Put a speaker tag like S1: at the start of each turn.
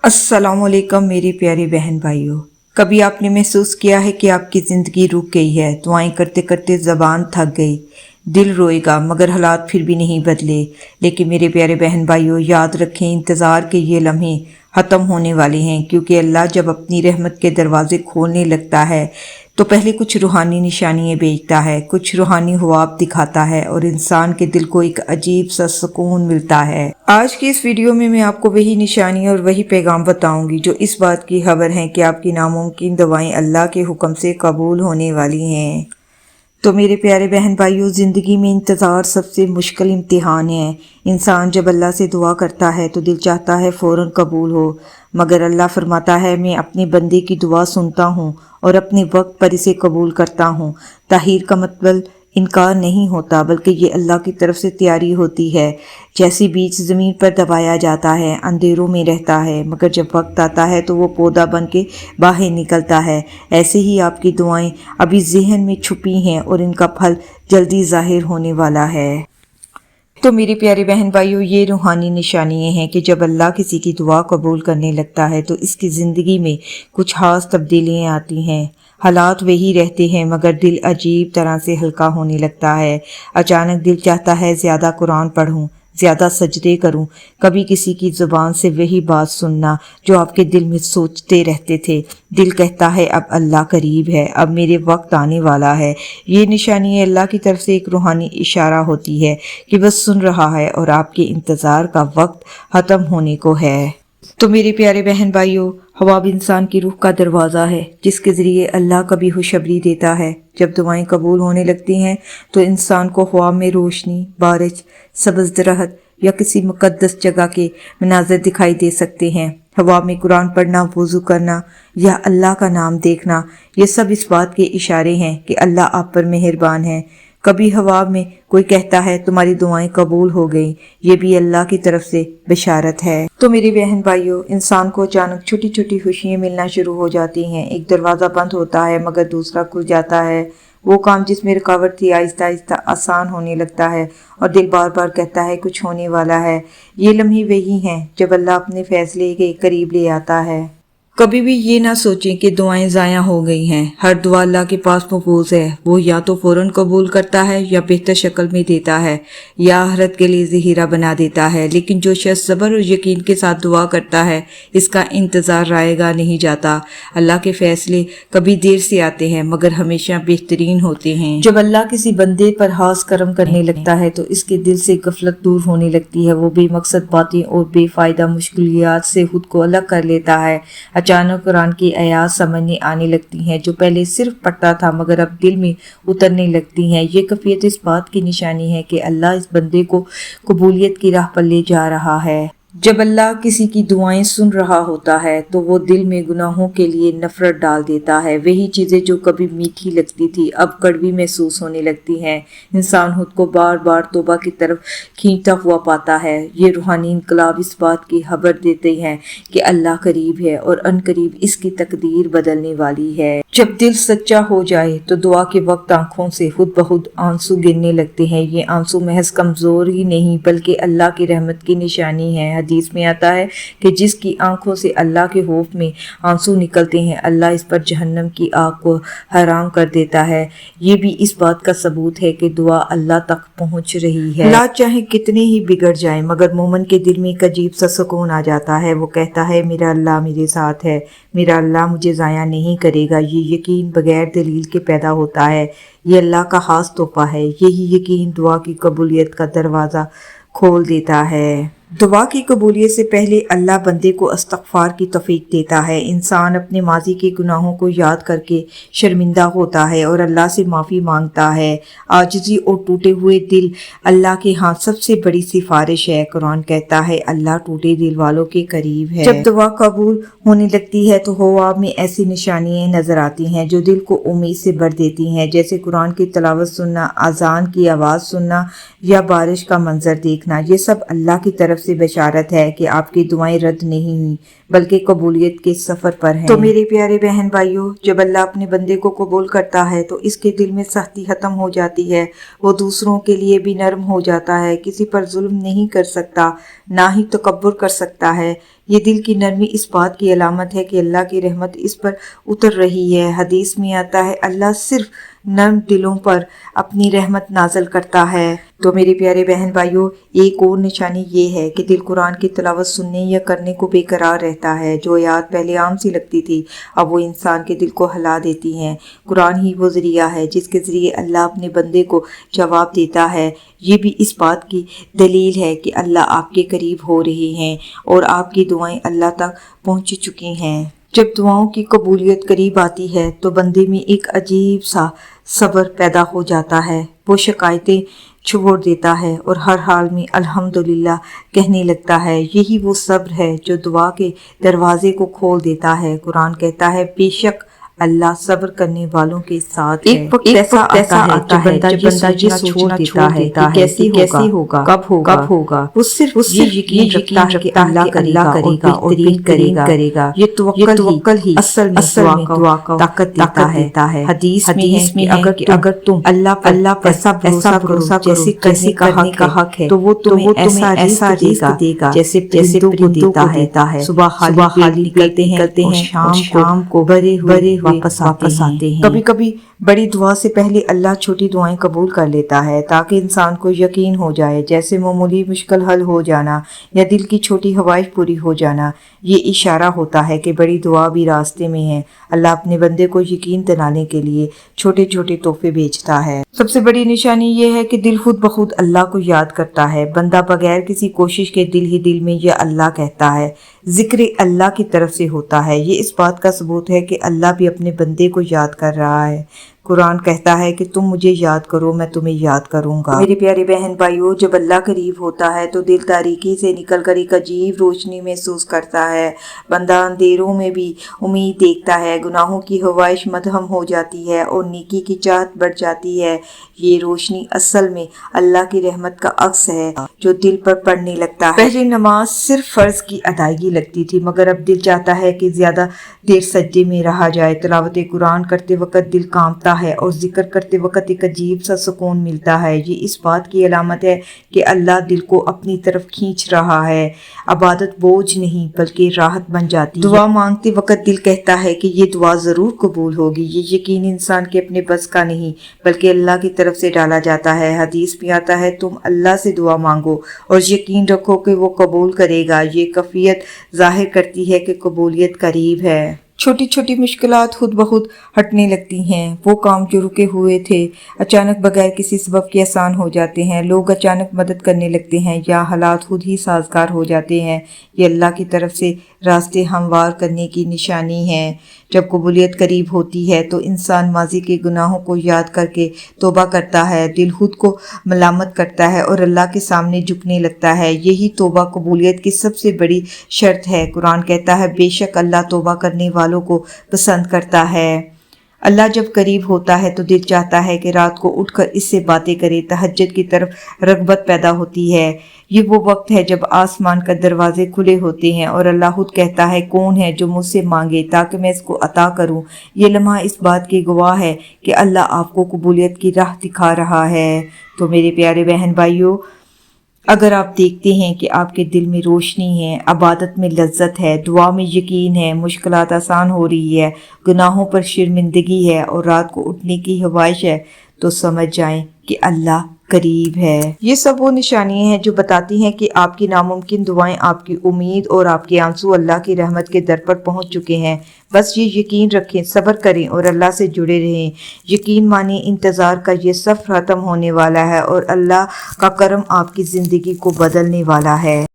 S1: अस्सलाम वालेकुम मेरे प्यारे बहन भाइयों। कभी आपने महसूस किया है कि आपकी ज़िंदगी रुक गई है, दुआएं करते करते ज़बान थक गई, दिल रोएगा मगर हालात फिर भी नहीं बदले। लेकिन मेरे प्यारे बहन भाइयों, याद रखें, इंतज़ार के ये लम्हे ख़त्म होने वाले हैं, क्योंकि अल्लाह जब अपनी रहमत के दरवाज़े खोलने लगता है तो पहले कुछ रूहानी निशानियाँ भेजता है, कुछ रूहानी ख्वाब दिखाता है और इंसान के दिल को एक अजीब सा सुकून मिलता है। आज की इस वीडियो में मैं आपको वही निशानियाँ और वही पैगाम बताऊंगी जो इस बात की खबर हैं कि आपकी नामुमकिन दुआएं अल्लाह के हुक्म से कबूल होने वाली हैं। तो मेरे प्यारे बहन भाइयों, ज़िंदगी में इंतज़ार सबसे मुश्किल इम्तिहान है। इंसान जब अल्लाह से दुआ करता है तो दिल चाहता है फ़ौरन कबूल हो, मगर अल्लाह फरमाता है मैं अपने बंदे की दुआ सुनता हूँ और अपने वक्त पर इसे कबूल करता हूँ। ताहीर का मतलब इनकार नहीं होता, बल्कि ये अल्लाह की तरफ से तैयारी होती है। जैसी बीज ज़मीन पर दबाया जाता है, अंधेरों में रहता है, मगर जब वक्त आता है तो वो पौधा बन के बाहर निकलता है। ऐसे ही आपकी दुआएं अभी ज़हन में छुपी हैं और इनका फल जल्दी ज़ाहिर होने वाला है। तो मेरे प्यारे बहन भाइयों, ये रूहानी निशानियाँ हैं कि जब अल्लाह किसी की दुआ कबूल करने लगता है तो इसकी ज़िंदगी में कुछ खास तब्दीलियाँ आती हैं। हालात वही रहते हैं मगर दिल अजीब तरह से हल्का होने लगता है। अचानक दिल चाहता है ज़्यादा कुरान पढ़ूं, ज़्यादा सजदे करूं। कभी किसी की ज़ुबान से वही बात सुनना जो आपके दिल में सोचते रहते थे। दिल कहता है अब अल्लाह करीब है, अब मेरे वक्त आने वाला है। ये निशानी अल्लाह की तरफ से एक रूहानी इशारा होती है कि बस सुन रहा है और आपके इंतज़ार का वक्त ख़त्म होने को है। तो मेरे प्यारे बहन भाइयों, ख्वाब इंसान की रूह का दरवाज़ा है जिसके ज़रिए अल्लाह कभी खुशखबरी देता है। जब दुआएं कबूल होने लगती हैं तो इंसान को ख्वाब में रोशनी, बारिश, सब्ज़ दरख्त या किसी मुक़द्दस जगह के मनाज़र दिखाई दे सकते हैं। ख्वाब में कुरान पढ़ना, वज़ू करना या अल्लाह का नाम देखना, ये सब इस बात के इशारे हैं कि अल्लाह आप पर मेहरबान है। कभी ख्वाब में कोई कहता है तुम्हारी दुआएं कबूल हो गई, ये भी अल्लाह की तरफ से बशारत है। तो मेरी बहन भाइयों, इंसान को अचानक छोटी छोटी खुशियां मिलना शुरू हो जाती हैं। एक दरवाज़ा बंद होता है मगर दूसरा खुल जाता है। वो काम जिसमें रुकावट थी आहिस्ता आहिस्ता आसान होने लगता है और दिल बार बार कहता है कुछ होने वाला है। ये लम्हे वही हैं जब अल्लाह अपने फैसले के करीब ले आता है। कभी भी ये ना सोचें कि दुआएं ज़ाया हो गई हैं। हर दुआ अल्लाह के पास महफूज है। वो या तो फ़ौरन कबूल करता है या बेहतर शक्ल में देता है या आखिरत के लिए ज़हीरा बना देता है। लेकिन जो शख्स सब्र और यकीन के साथ दुआ करता है, इसका इंतज़ार रायगा नहीं जाता। अल्लाह के फैसले कभी देर से आते हैं मगर हमेशा बेहतरीन होते हैं। जब अल्लाह किसी बंदे पर खास करम करने लगता है तो इसके दिल से गफलत दूर होने लगती है। वो बेमकसद बातें और बेफ़ायदा मुश्किलात से खुद को अलग कर लेता है। अचानक कुरान की आयात समझने आने लगती हैं जो पहले सिर्फ पढ़ता था मगर अब दिल में उतरने लगती हैं। ये कैफियत इस बात की निशानी है कि अल्लाह इस बंदे को कबूलियत की राह पर ले जा रहा है। जब अल्लाह किसी की दुआएं सुन रहा होता है तो वो दिल में गुनाहों के लिए नफरत डाल देता है। वही चीज़ें जो कभी मीठी लगती थी अब कड़वी महसूस होने लगती हैं। इंसान खुद को बार बार तौबा की तरफ खींचता हुआ पाता है। ये रूहानी इनकलाब इस बात की खबर देते हैं कि अल्लाह करीब है और अनकरीब इसकी तकदीर बदलने वाली है। जब दिल सच्चा हो जाए तो दुआ के वक्त आंखों से खुद ब खुद आंसू गिरने लगते हैं। ये आंसू महज कमज़ोरी नहीं बल्कि अल्लाह की रहमत की निशानी है। हदीस में आता है कि जिसकी आंखों से अल्लाह के खौफ में आंसू निकलते हैं, अल्लाह इस पर जहन्नम की आग को हराम कर देता है। ये भी इस बात का सबूत है कि दुआ अल्लाह तक पहुंच रही है। हालात चाहे कितने ही बिगड़ जाए मगर मोमिन के दिल में एक अजीब सा सुकून आ जाता है। वो कहता है मेरा अल्लाह मेरे साथ है, मेरा अल्लाह मुझे ज़ाया नहीं करेगा। ये यकीन बगैर दलील के पैदा होता है। ये अल्लाह का खास तोहफा है। यही यकीन दुआ की कबूलियत का दरवाज़ा खोल देता है। दुआ की कबूलियत से पहले अल्लाह बंदे को इस्तग़फ़ार की तौफ़ीक देता है। इंसान अपने माजी के गुनाहों को याद करके शर्मिंदा होता है और अल्लाह से माफ़ी मांगता है। आजिज़ी और टूटे हुए दिल अल्लाह के हाथ सबसे बड़ी सिफारिश है। कुरान कहता है अल्लाह टूटे दिल वालों के करीब है। जब दुआ कबूल होने लगती है तो ख्वाब में ऐसी निशानियाँ नज़र आती हैं जो दिल को उम्मीद से भर देती हैं, जैसे कुरान की तिलावत सुनना, अज़ान की आवाज़ सुनना या बारिश का मंजर देखना। ये सब अल्लाह की तरफ से बशारत है कि आपकी दुआएं रद्द नहीं हुई بلکہ قبولیت کے سفر پر ہیں۔ تو میرے پیارے بہن بھائیوں، جب اللہ اپنے بندے کو قبول کرتا ہے تو اس کے دل میں سختی ختم ہو جاتی ہے، وہ دوسروں کے لیے بھی نرم ہو جاتا ہے، کسی پر ظلم نہیں کر سکتا، نہ ہی تکبر کر سکتا ہے۔ یہ دل کی نرمی اس بات کی علامت ہے کہ اللہ کی رحمت اس پر اتر رہی ہے۔ حدیث میں آتا ہے اللہ صرف نرم دلوں پر اپنی رحمت نازل کرتا ہے۔ تو میرے پیارے بہن بھائیوں، ایک اور نشانی یہ ہے کہ دل قرآن کی تلاوت سننے یا کرنے کو بے قرار رہتا ہے۔ جو آیات پہلے عام سی لگتی تھی اب وہ انسان کے دل کو ہلا دیتی ہیں۔ قرآن ہی وہ ذریعہ ہے جس کے ذریعے اللہ اپنے بندے کو جواب دیتا ہے۔ یہ بھی اس بات کی دلیل ہے کہ اللہ آپ کے قریب ہو رہے ہیں اور آپ کی دعائیں اللہ تک پہنچ چکی ہیں۔ جب دعاؤں کی قبولیت قریب آتی ہے تو بندے میں ایک عجیب سا صبر پیدا ہو جاتا ہے، وہ شکایتیں چھوڑ دیتا ہے اور ہر حال میں الحمدللہ کہنے لگتا ہے۔ یہی وہ صبر ہے جو دعا کے دروازے کو کھول دیتا ہے۔ قرآن کہتا ہے بے شک اللہ صبر کرنے والوں کے ساتھ ہے۔ ایک وقت ایسا آتا ہے جب بندہ یہ سوچنا چھوڑ دیتا ہے کہ کیسے ہوگا، کب ہوگا۔ وہ صرف یہ یقین رکھتا ہے کہ اللہ کرے گا اور بہترین کرے گا۔ یہ توکل ہی اصل میں دعا کا طاقت دیتا ہے۔ حدیث میں اگر تم اللہ پر ایسا بھروسہ کرو جیسے کرنے کا حق ہے تو وہ تمہیں ایسا رزق دے گا جیسے پرندوں کو دیتا ہے۔ صبح خالی نکلتے ہیں اور شام کو بھرے ہوئے واپس آتے ہیں۔ کبھی کبھی بڑی دعا سے پہلے اللہ چھوٹی دعائیں قبول کر لیتا ہے تاکہ انسان کو یقین ہو جائے، جیسے معمولی مشکل حل ہو جانا یا دل کی چھوٹی خواہش پوری ہو جانا۔ یہ اشارہ ہوتا ہے کہ بڑی دعا بھی راستے میں ہے۔ اللہ اپنے بندے کو یقین دلانے کے لیے چھوٹے چھوٹے تحفے بھیجتا ہے۔ سب سے بڑی نشانی یہ ہے کہ دل خود بخود اللہ کو یاد کرتا ہے۔ بندہ بغیر کسی کوشش کے دل ہی دل میں یہ اللہ کہتا ہے، ذکر اللہ کی طرف سے ہوتا ہے۔ یہ اس بات کا ثبوت ہے کہ اللہ بھی اپنے بندے کو یاد کر رہا ہے۔ قرآن کہتا ہے کہ تم مجھے یاد کرو میں تمہیں یاد کروں گا۔ میرے پیارے بہن بھائیوں، جب اللہ قریب ہوتا ہے تو دل تاریکی سے نکل کر ایک عجیب روشنی محسوس کرتا ہے۔ بندہ اندھیروں میں بھی امید دیکھتا ہے، گناہوں کی خواہش مدھم ہو جاتی ہے اور نیکی کی چاہت بڑھ جاتی ہے۔ یہ روشنی اصل میں اللہ کی رحمت کا عکس ہے جو دل پر پڑنے لگتا ہے۔ پہلے نماز صرف فرض کی ادائیگی لگتی تھی، مگر اب دل چاہتا ہے کہ زیادہ دیر سجدے میں رہا جائے۔ تلاوت قرآن کرتے وقت دل کانپتا ہے اور ذکر کرتے وقت ایک عجیب سا سکون ملتا ہے۔ یہ اس بات کی علامت ہے کہ اللہ دل کو اپنی طرف کھینچ رہا ہے۔ عبادت بوجھ نہیں بلکہ راحت بن جاتی ہے۔ دعا مانگتے وقت دل کہتا ہے کہ یہ دعا ضرور قبول ہوگی۔ یہ یقین انسان کے اپنے بس کا نہیں بلکہ اللہ کی طرف سے ڈالا جاتا ہے۔ حدیث میں آتا ہے تم اللہ سے دعا مانگو اور یقین رکھو کہ وہ قبول کرے گا۔ یہ کیفیت ظاہر کرتی ہے کہ قبولیت قریب ہے۔ چھوٹی چھوٹی مشکلات خود بخود ہٹنے لگتی ہیں۔ وہ کام جو رکے ہوئے تھے اچانک بغیر کسی سبب کے آسان ہو جاتے ہیں۔ لوگ اچانک مدد کرنے لگتے ہیں یا حالات خود ہی سازگار ہو جاتے ہیں۔ یہ اللہ کی طرف سے راستے ہموار کرنے کی نشانی ہے۔ جب قبولیت قریب ہوتی ہے تو انسان ماضی کے گناہوں کو یاد کر کے توبہ کرتا ہے، دل خود کو ملامت کرتا ہے اور اللہ کے سامنے جھکنے لگتا ہے۔ یہی توبہ قبولیت کی سب سے بڑی شرط ہے۔ قرآن کہتا ہے بے شک اللہ توبہ کرنے والوں کو پسند کرتا ہے۔ اللہ جب قریب ہوتا ہے تو دل چاہتا ہے کہ رات کو اٹھ کر اس سے باتیں کرے، تہجد کی طرف رغبت پیدا ہوتی ہے۔ یہ وہ وقت ہے جب آسمان کا دروازے کھلے ہوتے ہیں اور اللہ خود کہتا ہے کون ہے جو مجھ سے مانگے تاکہ میں اس کو عطا کروں۔ یہ لمحہ اس بات کی گواہ ہے کہ اللہ آپ کو قبولیت کی راہ دکھا رہا ہے۔ تو میرے پیارے بہن بھائیوں، اگر آپ دیکھتے ہیں کہ آپ کے دل میں روشنی ہے، عبادت میں لذت ہے، دعا میں یقین ہے، مشکلات آسان ہو رہی ہے، گناہوں پر شرمندگی ہے اور رات کو اٹھنے کی خواہش ہے، تو سمجھ جائیں کہ اللہ قریب ہے۔ یہ سب وہ نشانیاں ہیں جو بتاتی ہیں کہ آپ کی ناممکن دعائیں، آپ کی امید اور آپ کے آنسو اللہ کی رحمت کے در پر پہنچ چکے ہیں۔ بس یہ یقین رکھیں، صبر کریں اور اللہ سے جڑے رہیں۔ یقین مانیں انتظار کا یہ سفر ختم ہونے والا ہے اور اللہ کا کرم آپ کی زندگی کو بدلنے والا ہے۔